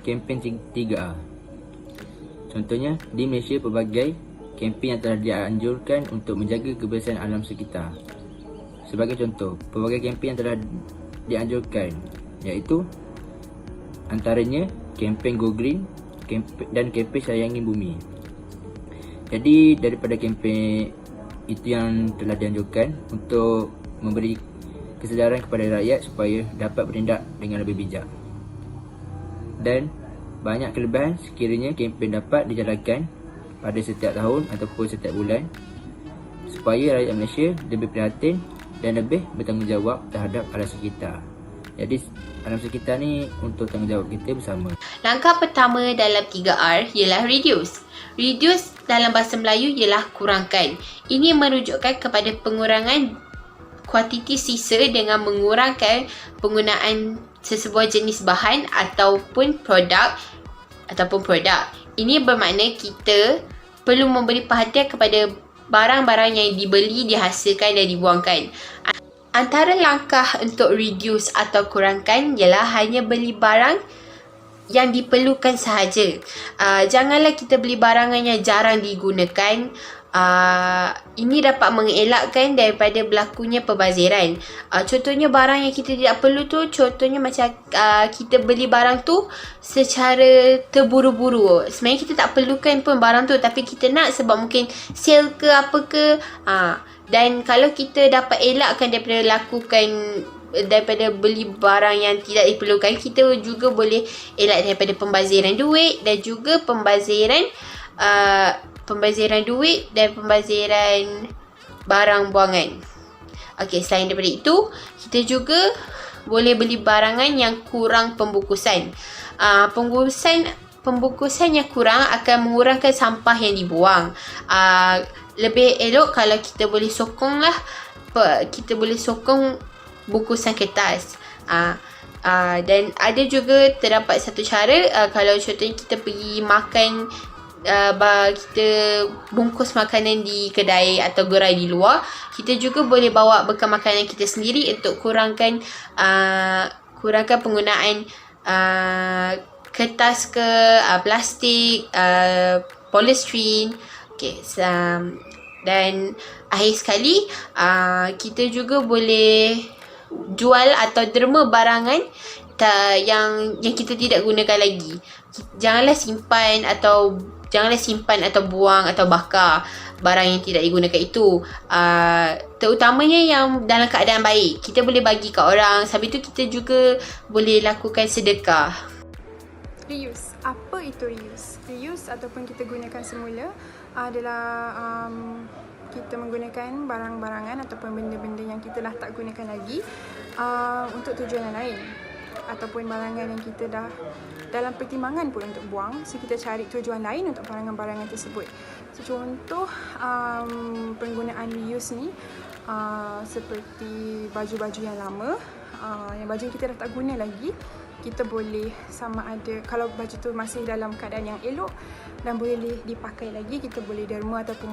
kempen 3A. Contohnya, di Malaysia pelbagai kempen yang telah dianjurkan untuk menjaga kebersihan alam sekitar. Sebagai contoh, pelbagai kempen yang telah dianjurkan iaitu antaranya kempen Go Green dan kempen Sayangi Bumi. Jadi daripada kempen itu yang telah dianjurkan untuk memberi kesedaran kepada rakyat supaya dapat bertindak dengan lebih bijak. Dan banyak kelebihan sekiranya kempen dapat dijalankan pada setiap tahun ataupun setiap bulan supaya rakyat Malaysia lebih prihatin dan lebih bertanggungjawab terhadap alam sekitar. Jadi alam sekitar ni untuk tanggungjawab kita bersama. Langkah pertama dalam 3R ialah reduce. Reduce dalam bahasa Melayu ialah kurangkan. Ini merujukkan kepada pengurangan kuantiti sisa dengan mengurangkan penggunaan sesebuah jenis bahan ataupun produk. Ini bermakna kita perlu memberi perhatian kepada barang-barang yang dibeli, dihasilkan dan dibuangkan. Antara langkah untuk reduce atau kurangkan ialah hanya beli barang yang diperlukan sahaja. Janganlah kita beli barangan yang jarang digunakan. Ini dapat mengelakkan daripada berlakunya pembaziran. Contohnya barang yang kita tidak perlu tu, contohnya macam kita beli barang tu secara terburu-buru. Sebenarnya kita tak perlukan pun barang tu, tapi kita nak sebab mungkin sale ke apa ke. Dan kalau kita dapat elakkan daripada beli barang yang tidak diperlukan, kita juga boleh elak daripada pembaziran duit dan juga pembaziran duit dan pembaziran barang buangan. Okey, selain daripada itu, kita juga boleh beli barangan yang kurang pembungkusan. Pembungkusan yang kurang akan mengurangkan sampah yang dibuang. Lebih elok kalau kita boleh sokong bungkusan kertas. Dan ada juga terdapat satu cara, kalau contohnya kita pergi makan, kita bungkus makanan di kedai atau gerai di luar, kita juga boleh bawa bekal makanan kita sendiri untuk kurangkan penggunaan kertas ke plastik, polystyrene. Okay, dan akhir sekali kita juga boleh jual atau derma barangan yang kita tidak gunakan lagi. Janganlah simpan atau buang atau bakar barang yang tidak digunakan itu. Terutamanya yang dalam keadaan baik, kita boleh bagi kat orang. Sambil tu kita juga boleh lakukan sedekah. Reuse. Apa itu reuse? Reuse ataupun kita gunakan semula adalah kita menggunakan barang-barangan ataupun benda-benda yang kita dah tak gunakan lagi untuk tujuan yang lain, ataupun barangan yang kita dah dalam pertimbangan pun untuk buang, so kita cari tujuan lain untuk barangan-barangan tersebut. So, contoh penggunaan reuse ni seperti baju-baju yang lama, yang baju yang kita dah tak guna lagi, kita boleh sama ada kalau baju tu masih dalam keadaan yang elok dan boleh dipakai lagi, kita boleh derma ataupun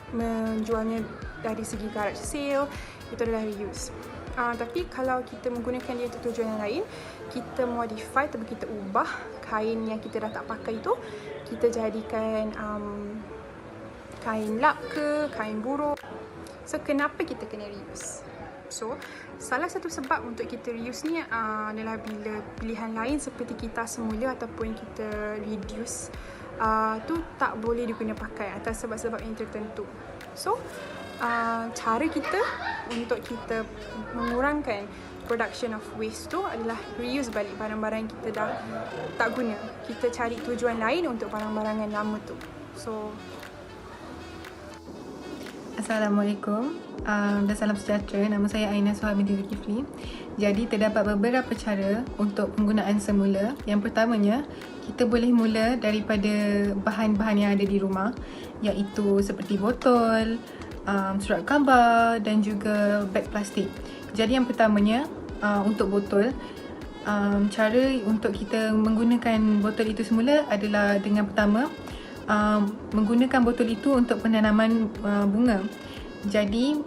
menjualnya dari segi garage sale. Itu adalah reuse. Tapi kalau kita menggunakan dia untuk tujuan yang lain, kita modify ataupun kita ubah kain yang kita dah tak pakai tu, kita jadikan kain lap ke, kain buruh. So, kenapa kita kena reuse? So, salah satu sebab untuk kita reuse ni adalah bila pilihan lain seperti kita semula ataupun kita reduce tu tak boleh diguna pakai atas sebab-sebab yang tertentu. So, cara kita untuk kita mengurangkan production of waste tu adalah reuse balik barang-barang yang kita dah tak guna. Kita cari tujuan lain untuk barang-barangan lama tu. So, Assalamualaikum dan salam sejahtera. Nama saya Aina Suhab binti Zulkifli. Jadi terdapat beberapa cara untuk penggunaan semula. Yang pertamanya, kita boleh mula daripada bahan-bahan yang ada di rumah, iaitu seperti botol, surat khabar dan juga beg plastik. Jadi yang pertamanya, untuk botol, cara untuk kita menggunakan botol itu semula adalah dengan pertama, menggunakan botol itu untuk penanaman bunga. Jadi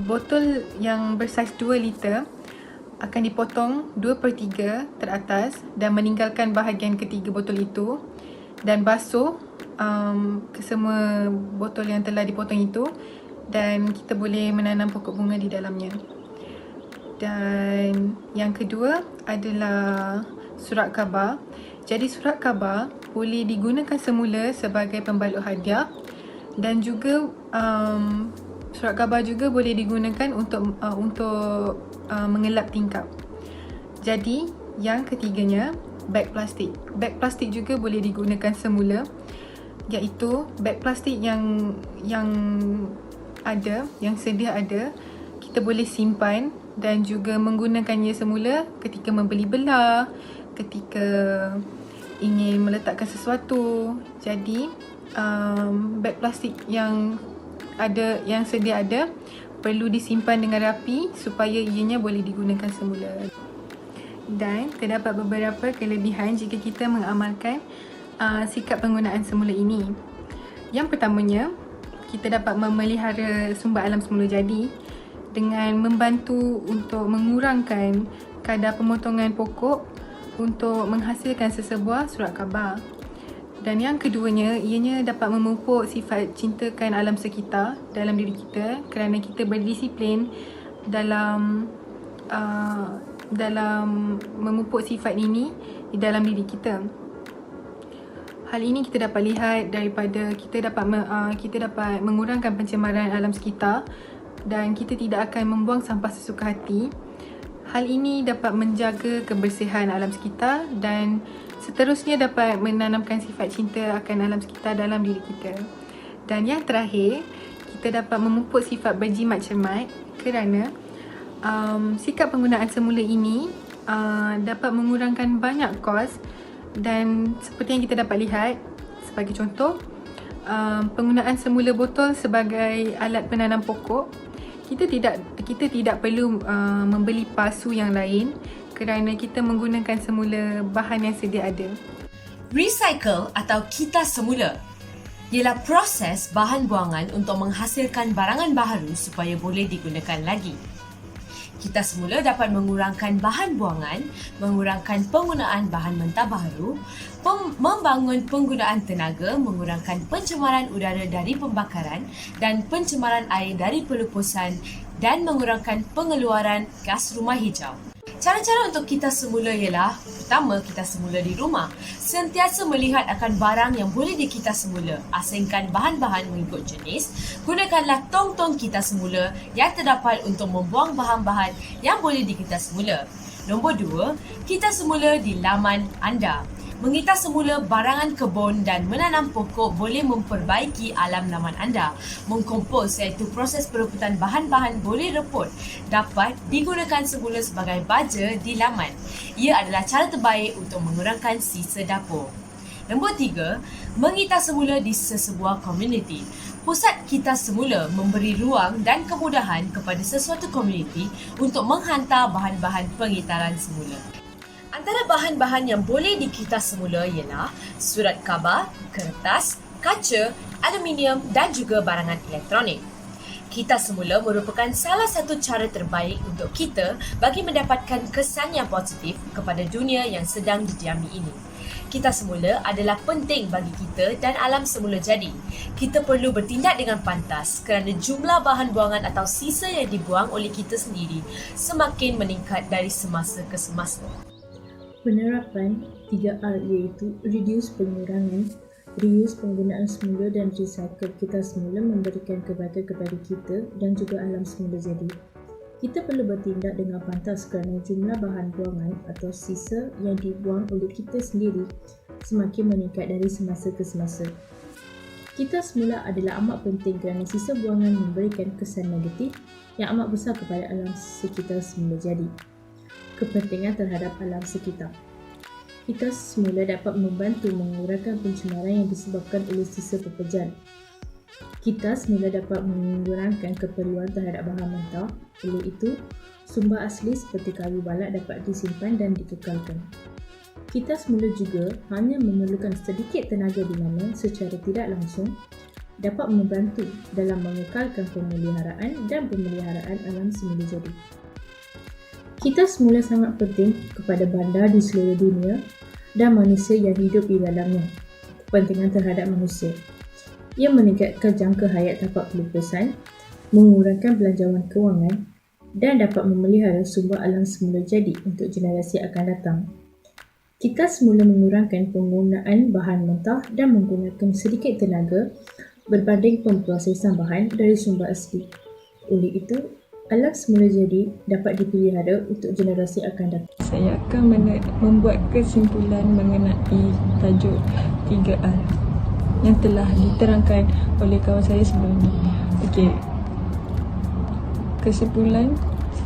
botol yang bersaiz 2 liter akan dipotong 2/3 teratas dan meninggalkan bahagian ketiga botol itu dan basuh ke semua botol yang telah dipotong itu, dan kita boleh menanam pokok bunga di dalamnya. Dan yang kedua adalah surat khabar. Jadi surat khabar boleh digunakan semula sebagai pembalut hadiah, dan juga surat khabar juga boleh digunakan untuk mengelap tingkap. Jadi yang ketiganya, beg plastik. Beg plastik juga boleh digunakan semula, iaitu beg plastik yang sedia ada, kita boleh simpan dan juga menggunakannya semula ketika membeli belah, ketika ingin meletakkan sesuatu. Jadi beg plastik yang sedia ada perlu disimpan dengan rapi supaya ianya boleh digunakan semula. Dan terdapat beberapa kelebihan jika kita mengamalkan sikap penggunaan semula ini. Yang pertamanya, kita dapat memelihara sumber alam semula jadi dengan membantu untuk mengurangkan kadar pemotongan pokok untuk menghasilkan sesebuah surat khabar. Dan yang keduanya, ianya dapat memupuk sifat cintakan alam sekitar dalam diri kita kerana kita berdisiplin dalam memupuk sifat ini di dalam diri kita. Hal ini kita dapat lihat daripada kita dapat mengurangkan pencemaran alam sekitar dan kita tidak akan membuang sampah sesuka hati. Hal ini dapat menjaga kebersihan alam sekitar dan seterusnya dapat menanamkan sifat cinta akan alam sekitar dalam diri kita. Dan yang terakhir, kita dapat memupuk sifat berjimat cermat kerana sikap penggunaan semula ini dapat mengurangkan banyak kos. Dan seperti yang kita dapat lihat, sebagai contoh, penggunaan semula botol sebagai alat penanam pokok, kita tidak perlu membeli pasu yang lain kerana kita menggunakan semula bahan yang sedia ada. Recycle atau kita semula ialah proses bahan buangan untuk menghasilkan barangan baharu supaya boleh digunakan lagi. Kita semula dapat mengurangkan bahan buangan, mengurangkan penggunaan bahan mentah baharu, membangun penggunaan tenaga, mengurangkan pencemaran udara dari pembakaran dan pencemaran air dari pelupusan dan mengurangkan pengeluaran gas rumah hijau. Cara-cara untuk kita semula ialah, pertama, kita semula di rumah. Sentiasa melihat akan barang yang boleh dikita semula. Asingkan bahan-bahan mengikut jenis. Gunakanlah tong-tong kita semula yang terdapat untuk membuang bahan-bahan yang boleh dikita semula. Nombor 2, kita semula di laman anda. Mengita semula barangan kebun dan menanam pokok boleh memperbaiki alam laman anda. Mengkompos iaitu proses perebutan bahan-bahan boleh reput dapat digunakan semula sebagai baja di laman. Ia adalah cara terbaik untuk mengurangkan sisa dapur. Nombor 3, mengita semula di sesebuah komuniti. Pusat kita semula memberi ruang dan kemudahan kepada sesuatu komuniti untuk menghantar bahan-bahan pengitaran semula. Antara bahan-bahan yang boleh dikita semula ialah surat khabar, kertas, kaca, aluminium dan juga barangan elektronik. Kita semula merupakan salah satu cara terbaik untuk kita bagi mendapatkan kesan yang positif kepada dunia yang sedang didiami ini. Kita semula adalah penting bagi kita dan alam semula jadi. Kita perlu bertindak dengan pantas kerana jumlah bahan buangan atau sisa yang dibuang oleh kita sendiri semakin meningkat dari semasa ke semasa. Penerapan 3R iaitu reduce pengurangan, reuse penggunaan semula dan recycle kita semula memberikan kebaikan kepada kita dan juga alam semula jadi. Kita perlu bertindak dengan pantas kerana jumlah bahan buangan atau sisa yang dibuang oleh kita sendiri semakin meningkat dari semasa ke semasa. Kita semula adalah amat penting kerana sisa buangan memberikan kesan negatif yang amat besar kepada alam sekitar semula jadi. Kepentingan terhadap alam sekitar. Kita semula dapat membantu mengurangkan pencemaran yang disebabkan oleh sisa pekerjaan. Kita semula dapat mengurangkan keperluan terhadap bahan mentah, oleh itu, sumber asli seperti kayu balak dapat disimpan dan dikekalkan. Kita semula juga hanya memerlukan sedikit tenaga di laman secara tidak langsung dapat membantu dalam mengekalkan pemeliharaan dan pemeliharaan alam semula jadi. Kita semula sangat penting kepada bandar di seluruh dunia dan manusia yang hidup di dalamnya. Kepentingan terhadap manusia. Ia meningkatkan jangka hayat tapak pelupusan, mengurangkan belanjawan kewangan dan dapat memelihara sumber alam semula jadi untuk generasi akan datang. Kita semula mengurangkan penggunaan bahan mentah dan menggunakan sedikit tenaga berbanding pemprosesan bahan dari sumber asli. Oleh itu, alam semula jadi dapat dipelihara untuk generasi akan datang. Saya akan membuat kesimpulan mengenai tajuk 3R yang telah diterangkan oleh kawan saya sebelum ini. Okey. Kesimpulan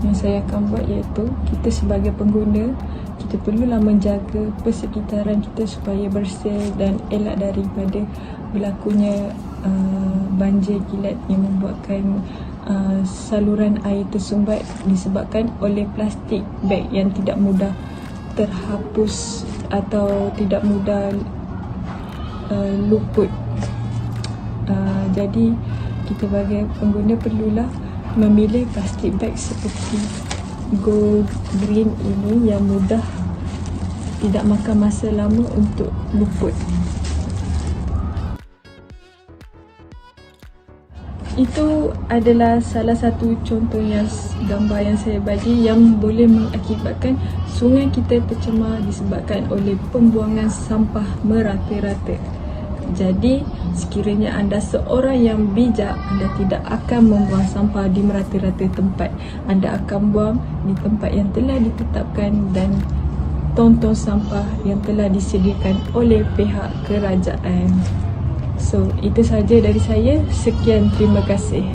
yang saya akan buat iaitu kita sebagai pengguna, kita perlulah menjaga persekitaran kita supaya bersih dan elak daripada berlakunya banjir kilat yang membuatkan saluran air tersumbat disebabkan oleh plastik beg yang tidak mudah terhapus atau tidak mudah luput. Jadi kita sebagai pengguna perlulah memilih plastik beg seperti Go Green ini yang mudah, tidak makan masa lama untuk luput. Itu adalah salah satu contoh gambar yang saya bagi yang boleh mengakibatkan sungai kita tercemar disebabkan oleh pembuangan sampah merata-rata. Jadi, sekiranya anda seorang yang bijak, anda tidak akan membuang sampah di merata-rata tempat. Anda akan buang di tempat yang telah ditetapkan dan tong-tong sampah yang telah disediakan oleh pihak kerajaan. So, itu sahaja dari saya. Sekian, terima kasih.